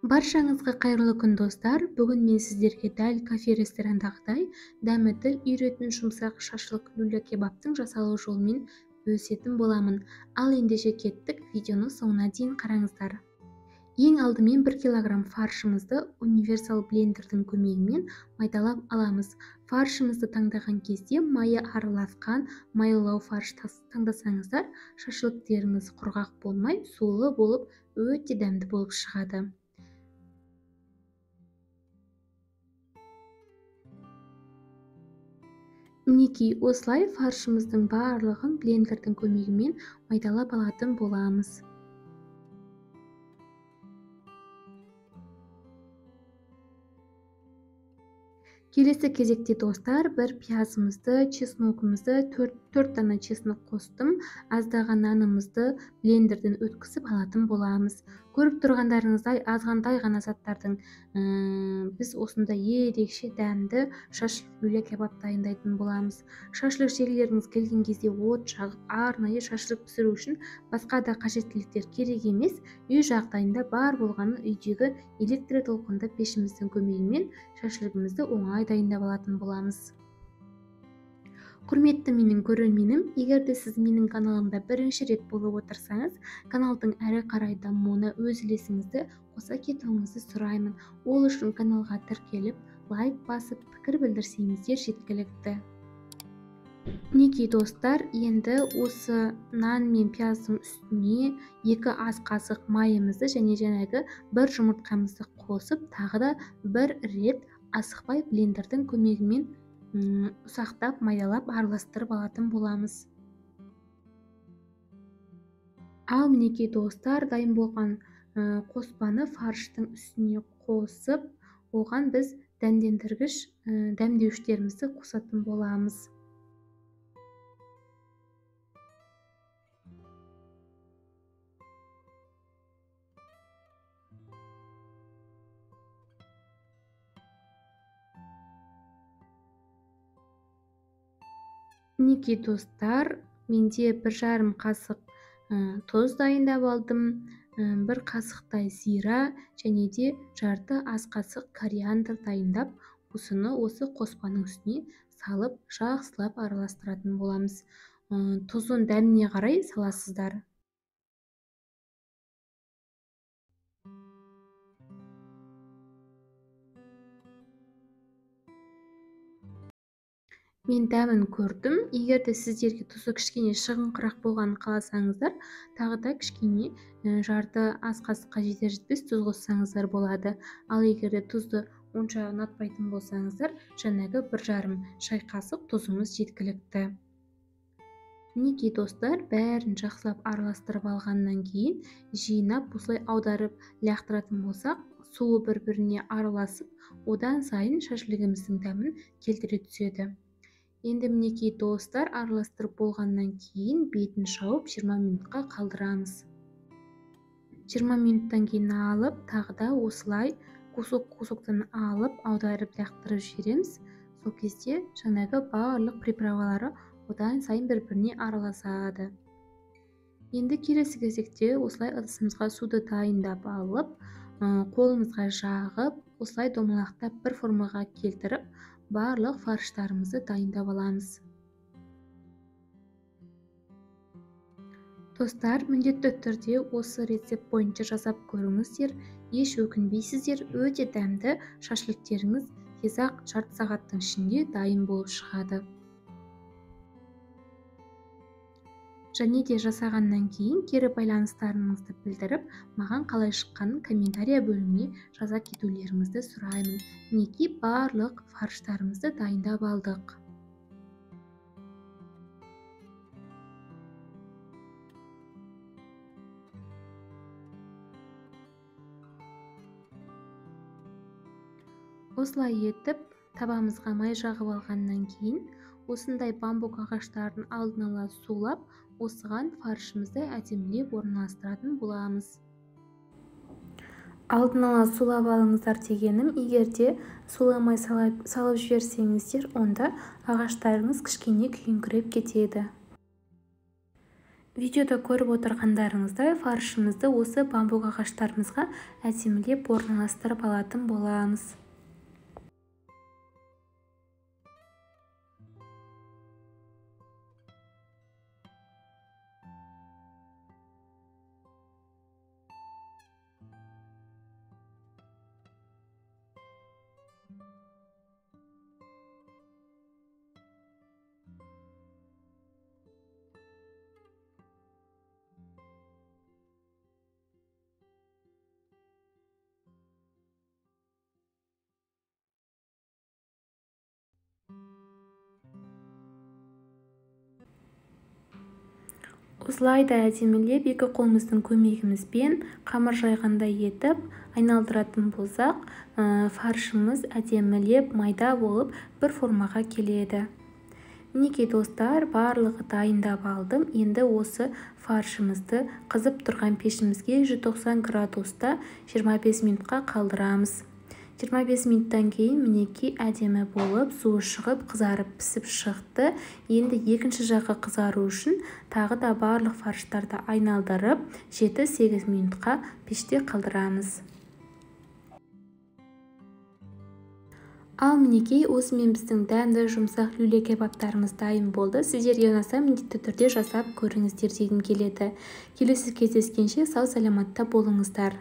Баршаңызға қайырлы күн достар. Бүгін мен сіздерге дәл кафе ресторандағыдай дәмі тіл үйіретін жұмсақ шашлык люля кебаптың жасалу жолымен бөлісетін боламын. Ал ендеше кеттік, видеоны соңына дейін қараңыздар. Ең алдымен 1 килограмм фаршымызды универсал блендердің көмегімен майдалап аламыз. Фаршымызды таңдаған кезде майы араласқан майлау фарш таңдасаңыздар, шашлыктеріңіз құрғақ болмай, сулы болып, өте дәмді болып шығады. Мінекей, осылай фаршымыздың барлығын блендердің көмегімен майдалап алатын боламыз. Келесі кезекте достар, бір пиязымызды, чесногымызды, 4 дана чеснок қостым, аздаған нанымызды блендерден өткізіп алатын боламыз. Көріп тұрғандарыңыздай, азғантай ғана заттардың біз осында ерекше дәмді шашлык люля кебап дайындайтын боламыз. Шашлык жегілеріңіз келген кезде от жағып, арнайы шашлык пісіру үшін басқа да қажеттіліктер керек емес. Үй жағдайында бар болғаны үйдегі электр толқынды пешіміздің көмегімен шашлыгымызды оңай дайындап алатын боламыз. Құрметті менің көрерменім, егер де сіз менің каналымда бірінші рет болып отырсаңыз, каналдың әрі қарай дамуына өз үлесіңізді қоса кетуіңізді сұраймын. Ол үшін каналға тіркеліп, лайк басып, пікір білдірсеңіздер жеткілікті. Мінекей достар, енді осы нан мен пияздың үстіне 2 ас қасық майымызды және жаңағы 1 жұмыртқамызды қосып, тағы да 1 рет асықпай блендердің көмегімен ұсақтап майдалап араластырып алатын боламыз. Ал мінекей достар, дайын болған қоспаны фарштың үстіне қосып, оған біз дәмдендіргіш дәмдеуіштерімізді қосатын боламыз. Мінекей достар, менде 1,5 қасық тұз дайындап алдым, 1 қасықтай зира және де жарты ас қасық кориандр дайындап, осыны осы қоспаның үстіне салып, жақсылап араластыратын боламыз. Тұзын дәміне қарай саласыздар. Мен дәмін көрдім. Егер де сіздерге тұзы кішкене шығыңқырақ болғанын қаласаңыздар, тағы да кішкене жарты ас қасыққа жетер-жетпес тұз қоссаңыздар болады. Ал егер де тұзды онша ұнатпайтын болсаңыздар, жаңағы 1,5 шай қасық тұзыңыз жеткілікті. Мінекей достар, бәрін жақсылап араластырып алғаннан кейін, жинап, осылай аударып лақтыратын болсақ, суы бір-біріне араласып, одан сайын шашлыгымыздың дәмін келтіре түседі. Енді мінекей достар, араластырып болғаннан кейін бетін жауып 20 минутқа қалдырамыз. 20 минуттан кейін алып, тағы да осылай кусоктан алып, аударып лақтырып жібереміз. Сол кезде жаңағы барлық приправалары одан сайын бір-біріне араласады. Енді келесі кезекте осылай ыдысымызға суды дайындап алып, қолымызға жағып, осылай домалақтап бір формаға келтіріп, барлық фарштарымызды дайындап аламыз. Достар, міндетті түрде осы рецепт бойынша жасап көріңіздер, еш өкінбейсіздер, өте дәмді шашлыктеріңіз тез-ақ жарты сағаттың ішінде дайын болып шығады. Және де жасағаннан кейін кері байланыстарыңызды білдіріп, маған қалай шыққанын комментария бөліміне жаза кетулеріңізді сұраймын. Мінекей барлық фарштарымызды дайындап алдық. Осылай етіп, табамызға май жағып алғаннан кейін, осындай бамбук ағаштарын алдын ала сулап, осыған фаршымызды әдемілеп орналастыратын боламыз. Алдын ала сулап алыңыздар дегенім, егерде суламай салып жіберсеңіздер, онда ағаштарыңыз кішкене күйіңкіреп кетеді. Видеода көріп отырғандарыңыздай фаршымызды осы бамбук ағаштарымызға әдемілеп орналастырып алатын боламыз. Осылай да әдемілеп екі қолымыздың көмегімізбен қамыр жайғандай етіп айналдыратын болсақ, фаршымыз әдемілеп майда болып бір формаға келеді. Мінекей достар, барлығы дайындап алдым. Енді осы фаршымызды қызып тұрған пешімізге 190 градуста 25 минутқа қалдырамыз. 25 минуттан кейін мінекей әдемі болып суы шығып қызарып пісіп шықты. Енді екінші жағы қызару үшін тағы да барлық фарштарды айналдырып 7-8 минутқа пеште қалдырамыз. Ал мінекей осымен біздің дәмді жұмсақ люле кебаптарымыз дайын болды. Сіздерге ұнаса міндетті түрде жасап көріңіздер дегім келеді. Келесі кездескенше сау саламатта болыңыздар.